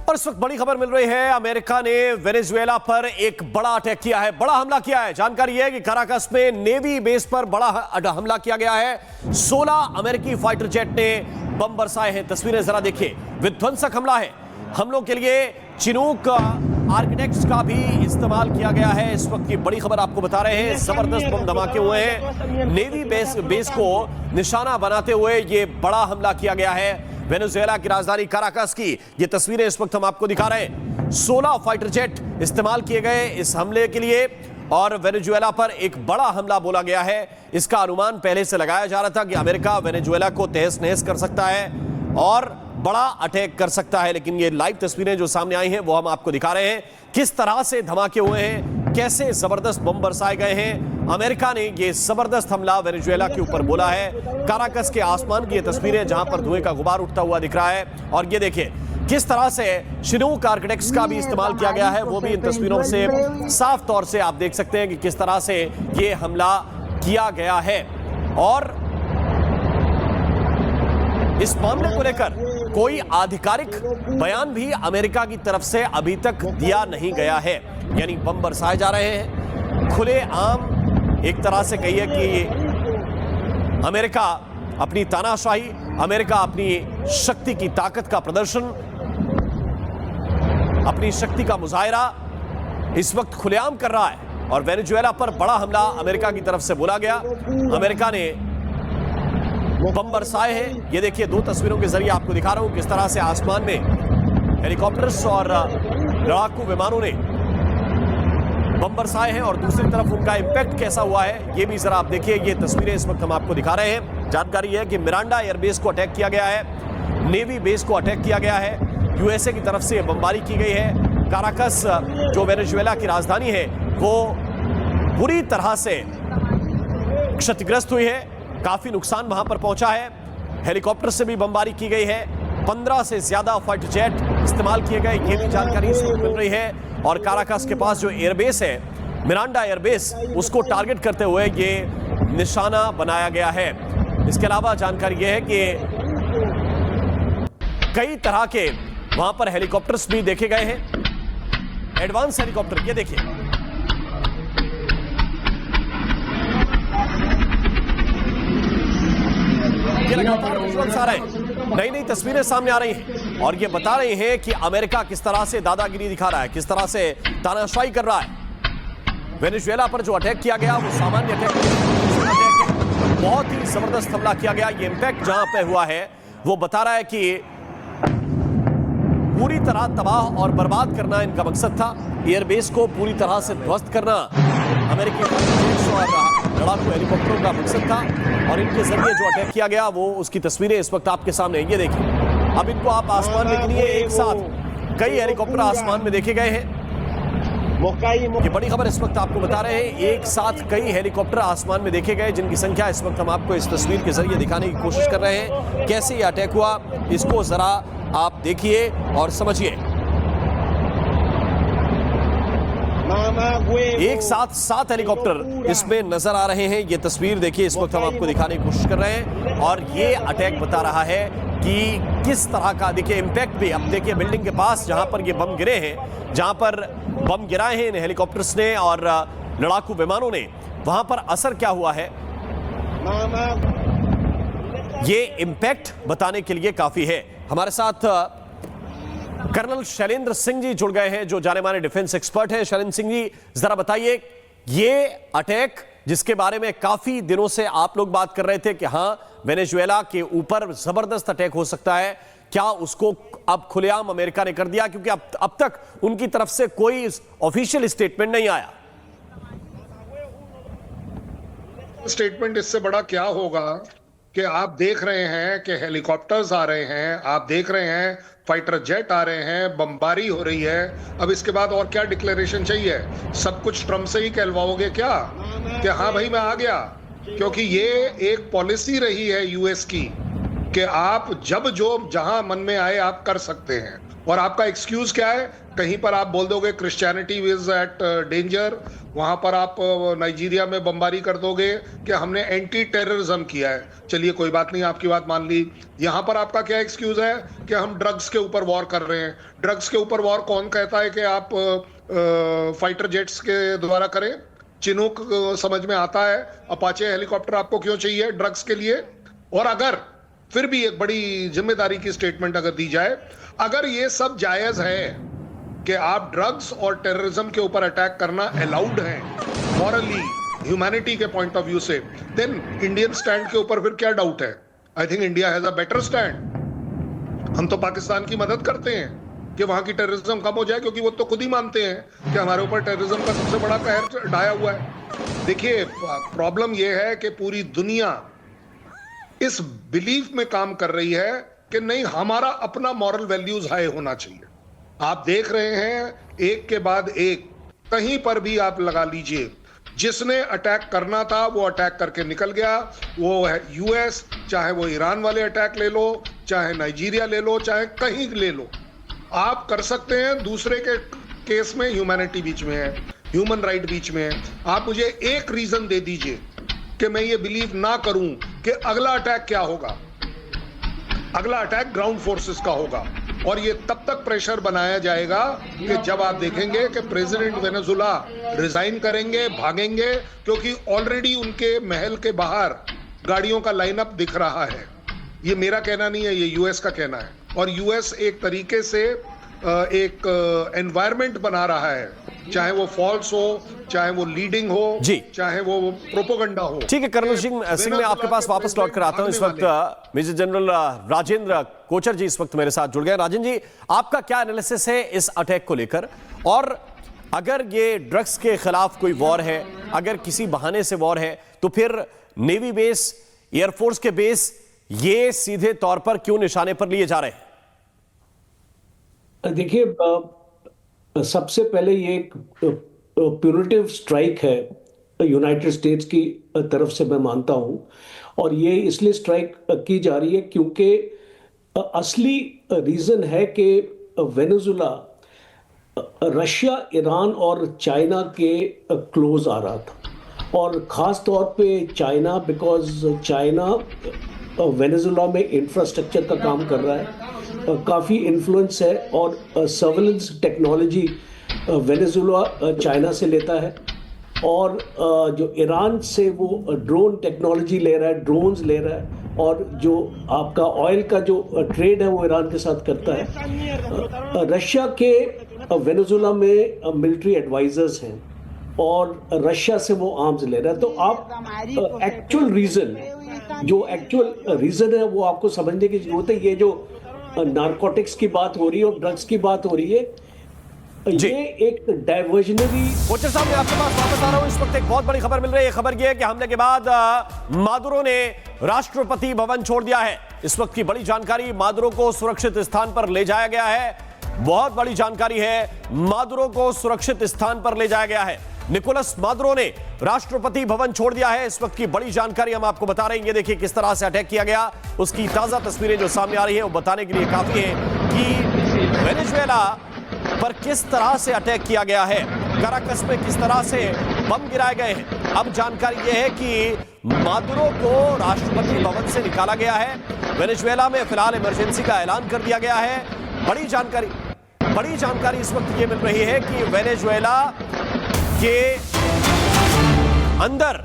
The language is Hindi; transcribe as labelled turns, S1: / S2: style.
S1: और इस वक्त बड़ी खबर मिल रही है, अमेरिका ने वेनेजुएला पर एक बड़ा अटैक किया है, बड़ा हमला किया है। जानकारी है कि काराकस में नेवी बेस पर बड़ा हमला किया गया है। 16 अमेरिकी फाइटर जेट ने बम बरसाए हैं। तस्वीरें जरा देखिए, विध्वंसक हमला है। हमलों के लिए चिनूक आर्किटेक्ट्स का भी इस्तेमाल किया गया है। इस वक्त की बड़ी खबर आपको बता रहे हैं, जबरदस्त बम धमाके हुए हैं। नेवी बेस को निशाना बनाते हुए ये बड़ा हमला किया गया है वेनेजुएला की राजधानी काराकस की। ये तस्वीरें इस वक्त हम आपको दिखा रहे हैं। 16 फाइटर जेट इस्तेमाल किए गए इस हमले के लिए और वेनेजुएला पर एक बड़ा हमला बोला गया है। इसका अनुमान पहले से लगाया जा रहा था कि अमेरिका वेनेजुएला को तहस नहस कर सकता है और बड़ा अटैक कर सकता है, लेकिन ये लाइव तस्वीरें जो सामने आई हैं वो हम आपको दिखा रहे हैं, किस तरह से धमाके हुए हैं, कैसे जबरदस्त बम बरसाए गए हैं। अमेरिका ने ये जबरदस्त हमला वेनेजुएला के ऊपर बोला है। काराकस के आसमान की ये तस्वीरें जहां पर धुएं का गुबार उठता हुआ दिख रहा है और ये देखिए किस तरह से चिनूक आर्किटेक्ट्स का भी इस्तेमाल किया गया है, वो भी इन तस्वीरों से साफ तौर से आप देख सकते हैं कि किस तरह से ये हमला किया गया है। और इस मामले को लेकर कोई आधिकारिक बयान भी अमेरिका की तरफ से अभी तक दिया नहीं गया है। यानी बम बरसाए जा रहे हैं खुले आम, एक तरह से कहिए कि अमेरिका अपनी तानाशाही, अमेरिका अपनी शक्ति की ताकत का प्रदर्शन, अपनी शक्ति का मुजाहिरा इस वक्त खुलेआम कर रहा है और वेनेजुएला पर बड़ा हमला अमेरिका की तरफ से बोला गया। अमेरिका ने बम बरसाए हैं। ये देखिए, दो तस्वीरों के जरिए आपको दिखा रहा हूं किस तरह से आसमान में हेलीकॉप्टर्स और लड़ाकू विमानों ने बम बरसाए हैं और दूसरी तरफ उनका इंपैक्ट कैसा हुआ है ये भी जरा आप देखिए। ये तस्वीरें इस वक्त हम आपको दिखा रहे हैं। जानकारी है कि मिरांडा एयरबेस को अटैक किया गया है, नेवी बेस को अटैक किया गया है, यूएसए की तरफ से बमबारी की गई है। काराकस जो वेनेजुएला की राजधानी है वो बुरी तरह से क्षतिग्रस्त हुई है, काफी नुकसान वहां पर पहुंचा है। हेलीकॉप्टर से भी बमबारी की गई है, 15 से ज्यादा फाइटर जेट इस्तेमाल किए गए, ये भी जानकारी इस वक्त मिल रही है। और काराकस के पास जो एयरबेस है, मिरांडा एयरबेस, उसको टारगेट करते हुए ये निशाना बनाया गया है। इसके अलावा जानकारी यह है कि कई तरह के वहां पर हेलीकॉप्टर्स भी देखे गए हैं, एडवांस हेलीकॉप्टर। ये देखिए, ये लगातार विजुअल्स आ रहे हैं, नई नई तस्वीरें सामने आ रही हैं और ये बता रही हैं कि अमेरिका किस तरह से दादागिरी दिखा रहा है, किस तरह से तानाशाही कर रहा है। वेनेजुएला पर जो अटैक किया गया वो सामान्य अटैक है, बहुत ही जबरदस्त हमला किया गया। ये इंपैक्ट जहां पे हुआ है वो बता रहा है कि पूरी तरह तबाह और बर्बाद करना इनका मकसद था। एयरबेस को पूरी तरह से ध्वस्त करना अमेरिकी और लड़ाकू हेलीकॉप्टरों का मकसद था और इनके जरिए जो अटैक किया गया वो उसकी तस्वीरें इस वक्त आपके सामने। ये देखिए, अब इनको आप आसमान में गिनिए, एक साथ कई हेलीकॉप्टर आसमान में देखे गए हैं। ये बड़ी खबर इस वक्त आपको बता रहे हैं, एक साथ कई हेलीकॉप्टर आसमान में देखे गए, जिनकी संख्या इस वक्त हम आपको इस तस्वीर के जरिए दिखाने की कोशिश कर रहे हैं। कैसे ये अटैक हुआ इसको जरा आप देखिए और समझिए। एक साथ 7 हेलीकॉप्टर इसमें नजर आ रहे हैं। ये तस्वीर देखिए, इस वक्त हम आपको दिखाने की कोशिश कर रहे हैं और ये अटैक बता रहा है कि किस तरह का, देखिए इंपैक्ट भी। अब देखिए बिल्डिंग के पास जहां पर ये बम गिरे हैं, जहां पर बम गिराए हैं इन हेलीकॉप्टर्स ने और लड़ाकू विमानों ने, वहां पर असर क्या हुआ है ये इंपैक्ट बताने के लिए काफी है। हमारे साथ कर्नल शैलेंद्र सिंह जी जुड़ गए हैं जो जाने माने डिफेंस एक्सपर्ट हैं। शैलेंद्र सिंह जी, जरा बताइए, ये अटैक जिसके बारे में काफी दिनों से आप लोग बात कर रहे थे कि हां वेनेजुएला के ऊपर जबरदस्त अटैक हो सकता है, क्या उसको अब खुलेआम अमेरिका ने कर दिया? क्योंकि अब तक उनकी तरफ से कोई ऑफिशियल स्टेटमेंट नहीं आया।
S2: स्टेटमेंट इससे बड़ा क्या होगा कि आप देख रहे हैं कि हेलीकॉप्टर्स आ रहे हैं, आप देख रहे हैं फाइटर जेट आ रहे हैं, बमबारी हो रही है। अब इसके बाद और क्या डिक्लेरेशन चाहिए? सब कुछ ट्रम्प से ही कहलवाओगे क्या कि हाँ भाई मैं आ गया? क्योंकि ये एक पॉलिसी रही है यूएस की कि आप जब जो जहां मन में आए आप कर सकते हैं। और आपका एक्सक्यूज क्या है? कहीं पर आप बोल दोगे क्रिश्चियनिटी इज एट डेंजर, वहां पर आप नाइजीरिया में बमबारी कर दोगे कि हमने एंटी टेररिज्म किया है। चलिए कोई बात नहीं, आपकी बात मान ली। यहां पर आपका क्या एक्सक्यूज है कि हम ड्रग्स के ऊपर वॉर कर रहे हैं। ड्रग्स के ऊपर वॉर कौन कहता है कि आप फाइटर जेट्स के द्वारा करें? चिनूक समझ में आता है, अपाचे हेलीकॉप्टर आपको क्यों चाहिए ड्रग्स के लिए? और अगर फिर भी एक बड़ी जिम्मेदारी की स्टेटमेंट अगर दी जाए, अगर ये सब जायज है कि आप ड्रग्स और टेररिज्म के ऊपर अटैक करना अलाउड है मॉरली, ह्यूमैनिटी के पॉइंट ऑफ व्यू से, देन इंडियन स्टैंड के ऊपर फिर क्या डाउट है? I think India has a better stand. हम तो पाकिस्तान की मदद करते हैं कि वहां की टेररिज्म कम हो जाए, क्योंकि वो तो खुद ही मानते हैं कि हमारे ऊपर टेररिज्म का सबसे बड़ा कहर ढाया हुआ है। देखिए, प्रॉब्लम यह है कि पूरी दुनिया इस बिलीफ में काम कर रही है कि नहीं, हमारा अपना मॉरल वैल्यूज हाई होना चाहिए। आप देख रहे हैं एक के बाद एक, कहीं पर भी आप लगा लीजिए, जिसने अटैक करना था वो अटैक करके निकल गया। वो है यूएस, चाहे वो ईरान वाले अटैक ले लो, चाहे नाइजीरिया ले लो, चाहे कहीं ले लो, आप कर सकते हैं। दूसरे के केस में ह्यूमैनिटी बीच में है, ह्यूमन राइट बीच में है। आप मुझे एक रीजन दे दीजिए कि मैं ये बिलीव ना करूं कि अगला अटैक क्या होगा। अगला अटैक ग्राउंड फोर्सेस का होगा, और ये तब तक प्रेशर बनाया जाएगा कि जब आप देखेंगे कि प्रेसिडेंट वेनेजुला रिजाइन करेंगे, भागेंगे, क्योंकि ऑलरेडी उनके महल के बाहर गाड़ियों का लाइनअप दिख रहा है। ये मेरा कहना नहीं है, ये यूएस का कहना है। और यूएस एक तरीके से एक एनवायरनमेंट बना रहा है, चाहे वो फॉल्स हो, चाहे वो लीडिंग हो
S1: जी,
S2: चाहे वो प्रोपोगंडा हो।
S1: ठीक है, कर्नल सिंह मैं आपके पास वापस लौट कर आता हूं। इस वक्त मेजर जनरल राजेंद्र कोचर जी इस वक्त मेरे साथ जुड़ गए। राजेंद्र जी, आपका क्या एनालिसिस है इस अटैक को लेकर? और अगर ये ड्रग्स के खिलाफ कोई वॉर है, अगर किसी बहाने से वॉर है, तो फिर नेवी बेस, एयरफोर्स के बेस ये सीधे तौर पर क्यों निशाने पर लिए जा रहे हैं?
S3: देखिए, सबसे पहले ये एक प्यूनिटिव स्ट्राइक है यूनाइटेड स्टेट्स की तरफ से, मैं मानता हूं। और ये इसलिए स्ट्राइक की जा रही है क्योंकि असली रीजन है कि वेनेजुला रशिया, ईरान और चाइना के क्लोज आ रहा था। और ख़ास तौर पे चाइना, बिकॉज चाइना वेनेजुला में इंफ्रास्ट्रक्चर का काम कर रहा है, काफ़ी इन्फ्लुएंस है, और सर्वेलेंस टेक्नोलॉजी वेनेजुला चाइना से लेता है। और जो ईरान से वो ड्रोन टेक्नोलॉजी ले रहा है, ड्रोन्स ले रहा है, और जो आपका ऑयल का जो ट्रेड है वो ईरान के साथ करता है। रशिया के वेनेजुला में मिलिट्री एडवाइजर्स हैं, और रशिया से वो आर्म्स ले रहा है। तो आप एक्चुअल रीज़न है वो आपको समझने की जरूरत है। ये जो नारकोटिक्स की बात हो रही है और ड्रग्स की बात हो रही है, ये एक डाइवर्जनरी।
S1: कोचर साहब, मैं आपके पास वापस आ रहा हूं। इस वक्त एक बहुत बड़ी खबर मिल रही है। खबर यह है कि हमले के बाद मादुरो ने राष्ट्रपति भवन छोड़ दिया है। इस वक्त की बड़ी जानकारी, मादुरो को सुरक्षित स्थान पर ले जाया गया है। बहुत बड़ी जानकारी है, मादुरो को सुरक्षित स्थान पर ले जाया गया है। निकोलस मादुरो ने राष्ट्रपति भवन छोड़ दिया है। इस वक्त की बड़ी जानकारी हम आपको बता रहे हैं। ये देखिए किस तरह से अटैक किया गया, उसकी ताजा तस्वीरें जो सामने आ रही है वो बताने के लिए काफी है कि वेनेजुएला पर किस तरह से अटैक किया गया है, काराकस में किस तरह से बम गिराए गए हैं। अब जानकारी यह है कि मादुरो को राष्ट्रपति भवन से निकाला गया है। वेनेजुएला में फिलहाल इमरजेंसी का ऐलान कर दिया गया है। बड़ी जानकारी इस वक्त ये मिल रही है कि वेनेजुएला के अंदर